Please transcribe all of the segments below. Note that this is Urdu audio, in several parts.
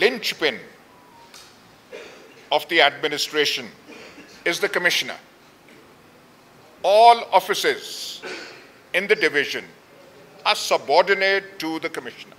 linchpin of the administration is the commissioner. All offices in the division are subordinate to the commissioner.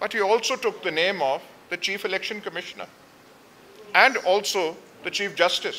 but he also took the name of the Chief Election Commissioner and also the Chief Justice,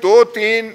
2-3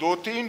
2-3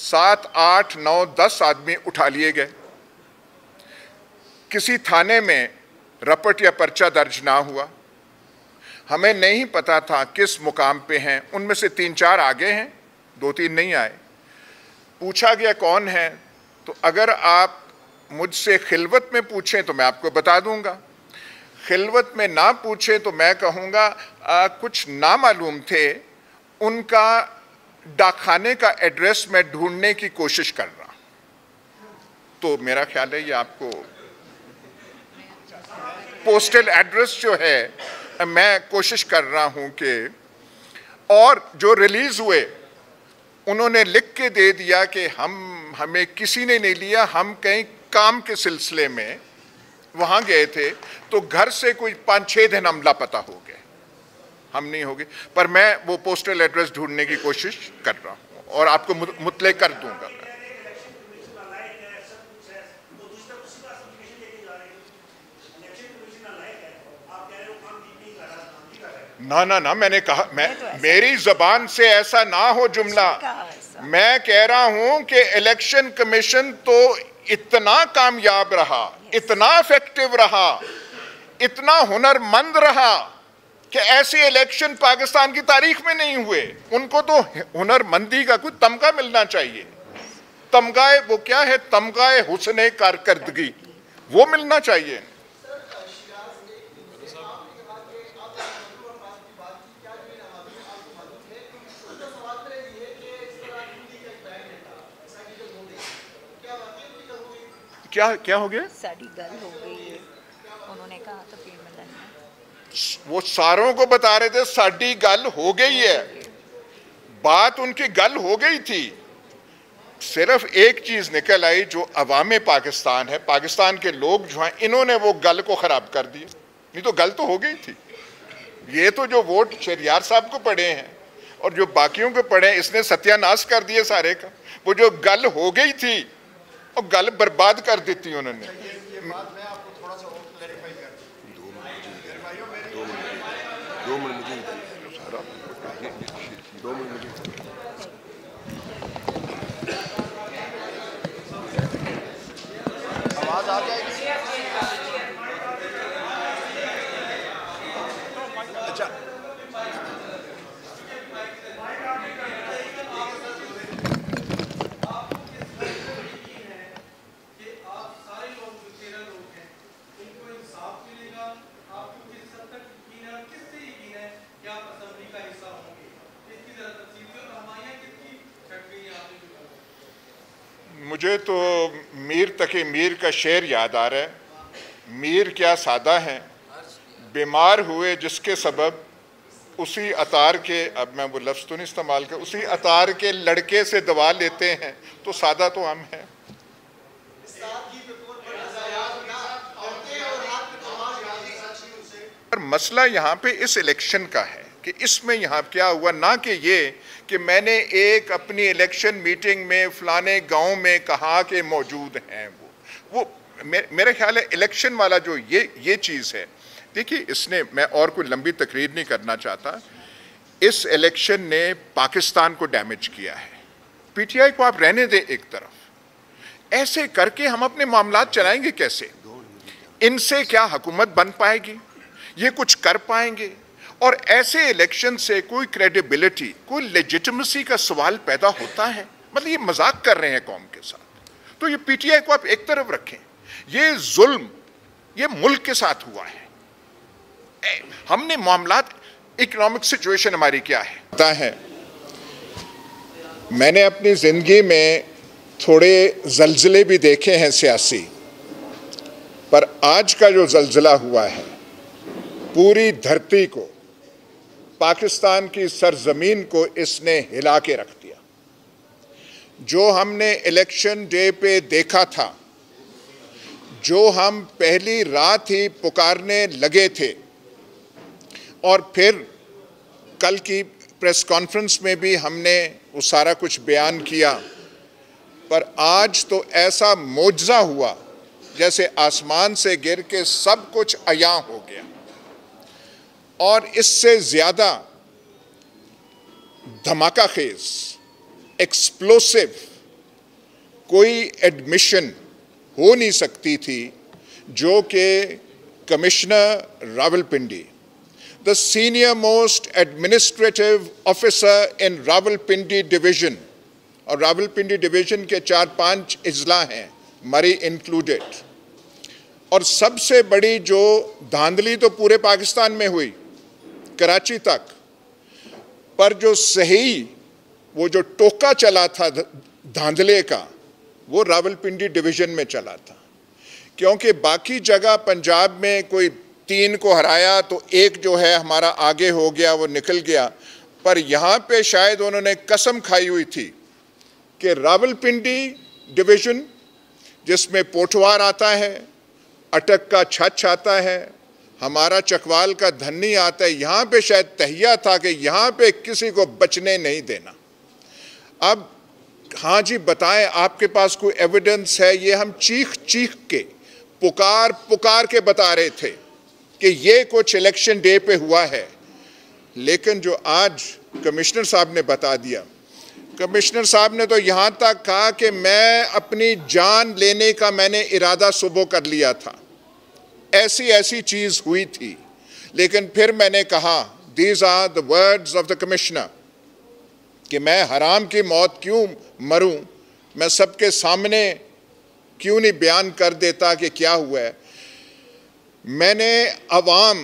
7, 8, 9, 10 آدمی اٹھا لیے گئے. کسی تھانے میں رپٹ یا پرچہ درج نہ ہوا. ہمیں نہیں پتا تھا کس مقام پہ ہیں. ان میں سے 3-4 آگے ہیں, 2-3 نہیں آئے. پوچھا گیا کون ہے, تو اگر آپ مجھ سے خلوت میں پوچھیں تو میں آپ کو بتا دوں گا, خلوت میں نہ پوچھیں تو میں کہوں گا کچھ نامعلوم تھے, ان کا ڈاک خانے کا ایڈریس میں ڈھونڈنے کی کوشش کر رہا. تو میرا خیال ہے یہ آپ کو پوسٹل ایڈریس جو ہے میں کوشش کر رہا ہوں کہ, اور جو ریلیز ہوئے انہوں نے لکھ کے دے دیا کہ ہمیں کسی نے نہیں لیا, ہم کہیں کام کے سلسلے میں وہاں گئے تھے, تو گھر سے کوئی 5-6 دن ہم لاپتہ ہو گئے, ہم نہیں ہو گئے. پر میں وہ پوسٹل ایڈریس ڈھونڈنے کی کوشش کر رہا ہوں اور آپ کو مطلع کر دوں گا. نہ میں نے کہا, میری زبان سے ایسا نہ ہو جملہ. میں کہہ رہا ہوں کہ الیکشن کمیشن تو اتنا کامیاب رہا, اتنا افیکٹو رہا, اتنا ہنرمند رہا کہ ایسے الیکشن پاکستان کی تاریخ میں نہیں ہوئے. ان کو تو ہنرمندی کا کوئی تمغہ ملنا چاہیے. تمغہ وہ کیا ہے, تمغہ حسن کارکردگی, وہ ملنا چاہیے. کیا ہو گیا؟ ساڑی گل ہو گئی ہے, انہوں نے کہا تو پھر ملن. وہ ساروں کو بتا رہے تھے ساڑی گل ہو گئی ہے, بات ان کی گل ہو گئی تھی. صرف ایک چیز نکل آئی جو عوام پاکستان ہے, پاکستان کے لوگ جو ہیں, انہوں نے وہ گل کو خراب کر دیا. نہیں تو گل تو ہو گئی تھی. یہ تو جو ووٹ شہریار صاحب کو پڑے ہیں اور جو باقیوں کو پڑے ہیں, اس نے ستیہ ناش کر دیا سارے کا. وہ جو گل ہو گئی تھی اور گل برباد کر دیتی انہوں نے. یہ بات میں آپ کو تھوڑا سا اور کلیریفائی کر دوں. 2 منٹ مجھے 2 منٹ مجھے آواز آ جائے گی. اچھا مجھے تو میر تقی میر کا شعر یاد آ رہا ہے. میر کیا سادہ ہیں, بیمار ہوئے جس کے سبب اسی عطار کے, اب میں وہ لفظ تو نہیں استعمال کر, اسی عطار کے لڑکے سے دوا لیتے ہیں. تو سادہ تو ہم ہیں. مسئلہ یہاں پہ اس الیکشن کا ہے کہ اس میں یہاں کیا ہوا, نہ کہ یہ کہ میں نے ایک اپنی الیکشن میٹنگ میں فلانے گاؤں میں کہا کہ موجود ہیں. وہ میرا خیال ہے الیکشن والا جو یہ چیز ہے. دیکھیے اس نے, میں اور کوئی لمبی تقریر نہیں کرنا چاہتا, اس الیکشن نے پاکستان کو ڈیمیج کیا ہے. پی ٹی آئی کو آپ رہنے دیں ایک طرف, ایسے کر کے ہم اپنے معاملات چلائیں گے کیسے؟ ان سے کیا حکومت بن پائے گی؟ یہ کچھ کر پائیں گے؟ اور ایسے الیکشن سے کوئی کریڈیبلٹی, کوئی لیجٹیمیسی کا سوال پیدا ہوتا ہے؟ مطلب یہ مذاق کر رہے ہیں قوم کے ساتھ. تو یہ پی ٹی آئی کو آپ ایک طرف رکھیں. یہ ظلم یہ ملک کے ساتھ ہوا ہے. ہم نے معاملات, اکنامک سچویشن ہماری کیا ہے پتا ہے. میں نے اپنی زندگی میں تھوڑے زلزلے بھی دیکھے ہیں سیاسی, پر آج کا جو زلزلہ ہوا ہے پوری دھرتی کو, پاکستان کی سرزمین کو اس نے ہلا کے رکھ دیا. جو ہم نے الیکشن ڈے پہ دیکھا تھا, جو ہم پہلی رات ہی پکارنے لگے تھے, اور پھر کل کی پریس کانفرنس میں بھی ہم نے وہ سارا کچھ بیان کیا, پر آج تو ایسا معجزہ ہوا جیسے آسمان سے گر کے سب کچھ عیاں ہو گیا. اور اس سے زیادہ دھماکہ خیز, ایکسپلوسیو کوئی ایڈمیشن ہو نہیں سکتی تھی جو کہ commissioner Rawalpindi, the senior most administrative officer in Rawalpindi division, اور راولپنڈی ڈویژن کے 4-5 اضلاع ہیں, مری انکلوڈیڈ, اور سب سے بڑی جو دھاندلی تو پورے پاکستان میں ہوئی کراچی تک, پر جو صحیح وہ جو ٹوکا چلا تھا دھاندلے کا وہ راولپنڈی ڈویژن میں چلا تھا, کیونکہ باقی جگہ پنجاب میں کوئی 3 کو ہرایا تو ایک جو ہے ہمارا آگے ہو گیا, وہ نکل گیا, پر یہاں پہ شاید انہوں نے قسم کھائی ہوئی تھی کہ راولپنڈی ڈویژن جس میں پوٹھوار آتا ہے, اٹک کا چھچ آتا ہے, ہمارا چکوال کا دھنی آتا ہے, یہاں پہ شاید تہیہ تھا کہ یہاں پہ کسی کو بچنے نہیں دینا. اب ہاں جی بتائیں آپ کے پاس کوئی ایویڈنس ہے؟ یہ ہم چیخ چیخ کے پکار کے بتا رہے تھے کہ یہ کچھ الیکشن ڈے پہ ہوا ہے, لیکن جو آج کمشنر صاحب نے بتا دیا, کمشنر صاحب نے تو یہاں تک کہا کہ میں اپنی جان لینے کا میں نے ارادہ صبح کر لیا تھا, ایسی چیز ہوئی تھی. لیکن پھر میں نے کہا these are the words of the commissioner, کہ میں حرام کی موت کیوں مروں, میں سب کے سامنے کیوں نہیں بیان کر دیتا کہ کیا ہوا ہے. میں نے عوام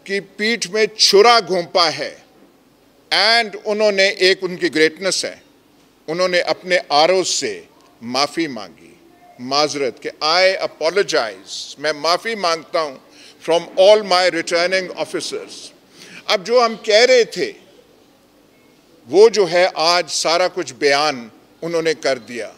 کی پیٹھ میں چھرا گھونپا ہے, اینڈ انہوں نے ایک ان کی گریٹنس ہے, انہوں نے اپنے آرو سے معافی مانگی, معذرت کہ I apologize, میں معافی مانگتا ہوں from all my returning officers. اب جو ہم کہہ رہے تھے وہ جو ہے آج سارا کچھ بیان انہوں نے کر دیا,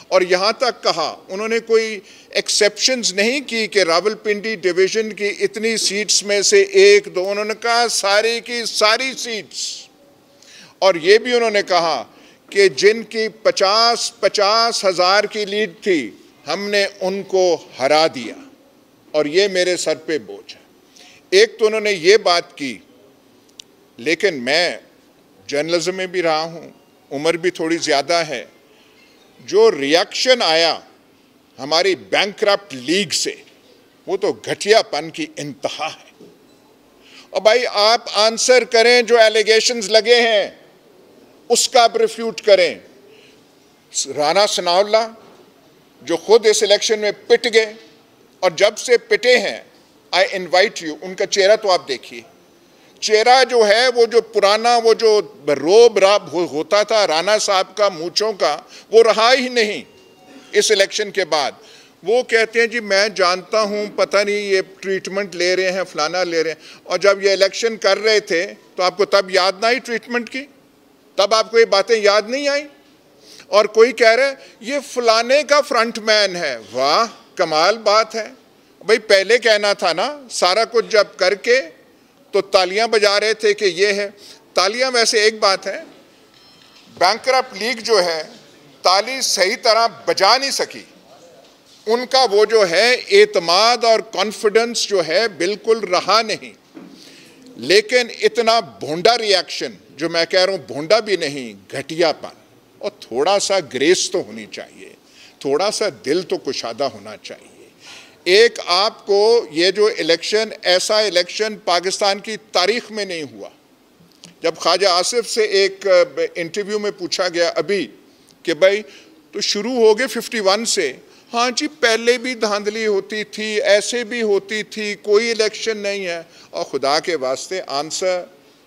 اور یہاں تک کہا انہوں نے کوئی ایکسیپشنز نہیں کی کہ راولپنڈی ڈویژن کی اتنی سیٹس میں سے 1-2, انہوں نے کہا ساری کی ساری سیٹس, اور یہ بھی انہوں نے کہا کہ جن کی 50 ہزار کی لیڈ تھی ہم نے ان کو ہرا دیا, اور یہ میرے سر پہ بوجھ ہے. ایک تو انہوں نے یہ بات کی, لیکن میں جرنلزم میں بھی رہا ہوں, عمر بھی تھوڑی زیادہ ہے, جو ریاکشن آیا ہماری بینکرپٹ لیگ سے وہ تو گھٹیا پن کی انتہا ہے. اور بھائی آپ آنسر کریں, جو ایلیگیشنز لگے ہیں اس کا آپ ریفیوٹ کریں. رانا ثناء اللہ جو خود اس الیکشن میں پٹ گئے, اور جب سے پٹے ہیں آئی انوائٹ یو, ان کا چہرہ تو آپ دیکھیے, چہرہ جو ہے وہ جو پرانا وہ جو روب راب ہوتا تھا رانا صاحب کا مونچھوں کا, وہ رہا ہی نہیں اس الیکشن کے بعد. وہ کہتے ہیں جی میں جانتا ہوں, پتہ نہیں یہ ٹریٹمنٹ لے رہے ہیں, فلانا لے رہے ہیں, اور جب یہ الیکشن کر رہے تھے تو آپ کو تب یاد نہ آئی ٹریٹمنٹ کی, تب آپ کو یہ باتیں یاد نہیں آئیں. اور کوئی کہہ رہا ہے یہ فلانے کا فرنٹ مین ہے, واہ کمال بات ہے. بھئی پہلے کہنا تھا نا, سارا کچھ جب کر کے تو تالیاں بجا رہے تھے کہ یہ ہے. تالیاں ویسے ایک بات ہے, بینکرپٹ لیگ جو ہے تالی صحیح طرح بجا نہیں سکی, ان کا وہ جو ہے اعتماد اور کانفیڈنس جو ہے بالکل رہا نہیں. لیکن اتنا بھونڈا ریاکشن, جو میں کہہ رہا ہوں بھونڈا بھی نہیں, گھٹیا پن, اور تھوڑا سا گریس تو ہونی چاہیے, تھوڑا سا دل تو کشادہ ہونا چاہیے. ایک آپ کو یہ جو الیکشن, ایسا الیکشن پاکستان کی تاریخ میں نہیں ہوا. جب خواجہ آصف سے ایک انٹرویو میں پوچھا گیا ابھی کہ بھائی تو شروع ہو گئے 51 سے, ہاں جی پہلے بھی دھاندلی ہوتی تھی, ایسے بھی ہوتی تھی, کوئی الیکشن نہیں ہے. اور خدا کے واسطے answer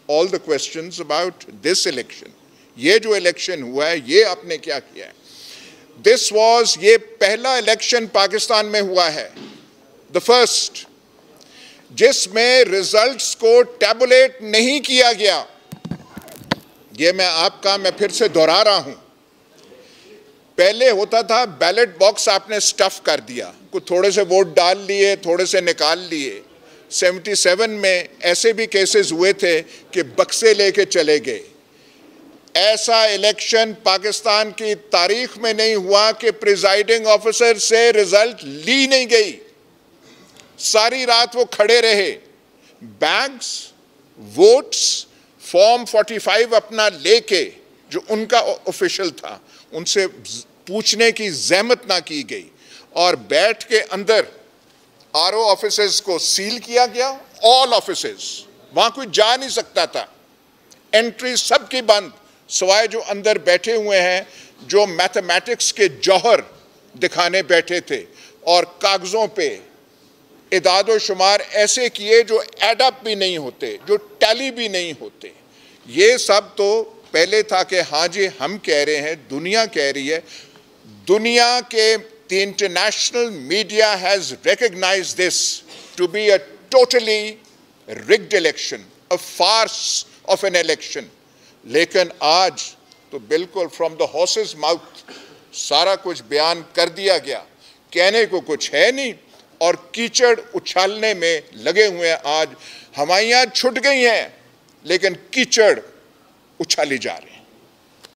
all the questions about this election. یہ جو الیکشن ہوا ہے یہ آپ نے کیا کیا ہے؟ This was, یہ پہلا الیکشن پاکستان میں ہوا ہے, the first, جس میں ریزلٹس کو ٹیبولیٹ نہیں کیا گیا. یہ میں پھر سے دہرا رہا ہوں. پہلے ہوتا تھا بیلٹ باکس آپ نے سٹف کر دیا, کچھ تھوڑے سے ووٹ ڈال لیے, تھوڑے سے نکال لیے. 77 میں ایسے بھی کیسز ہوئے تھے کہ بکسے لے کے چلے گئے. ایسا الیکشن پاکستان کی تاریخ میں نہیں ہوا کہ پریزائیڈنگ آفیسر سے رزلٹ لی نہیں گئی. ساری رات وہ کھڑے رہے, بیگز, ووٹس, فارم 45 اپنا لے کے, جو ان کا آفیشل تھا, ان سے پوچھنے کی زحمت نہ کی گئی اور بیٹھ کے اندر RO آفیسز کو سیل کیا گیا, آل آفیسز, وہاں کوئی جا نہیں سکتا تھا, انٹری سب کی بند, سوائے جو اندر بیٹھے ہوئے ہیں جو میتھمیٹکس کے جوہر دکھانے بیٹھے تھے اور کاغذوں پہ اعداد و شمار ایسے کیے جو ایڈ اپ بھی نہیں ہوتے, جو ٹیلی بھی نہیں ہوتے. یہ سب تو پہلے تھا کہ ہاں جی ہم کہہ رہے ہیں, دنیا کہہ رہی ہے. دنیا کے the international media has recognized this to be a totally rigged election, a farce of an election. لیکن آج تو بالکل from the horse's mouth سارا کچھ بیان کر دیا گیا, کہنے کو کچھ ہے نہیں اور کیچڑ اچھالنے میں لگے ہوئے ہیں. آج ہوائیاں چھٹ گئی ہیں لیکن کیچڑ اچھالی جا رہے ہیں.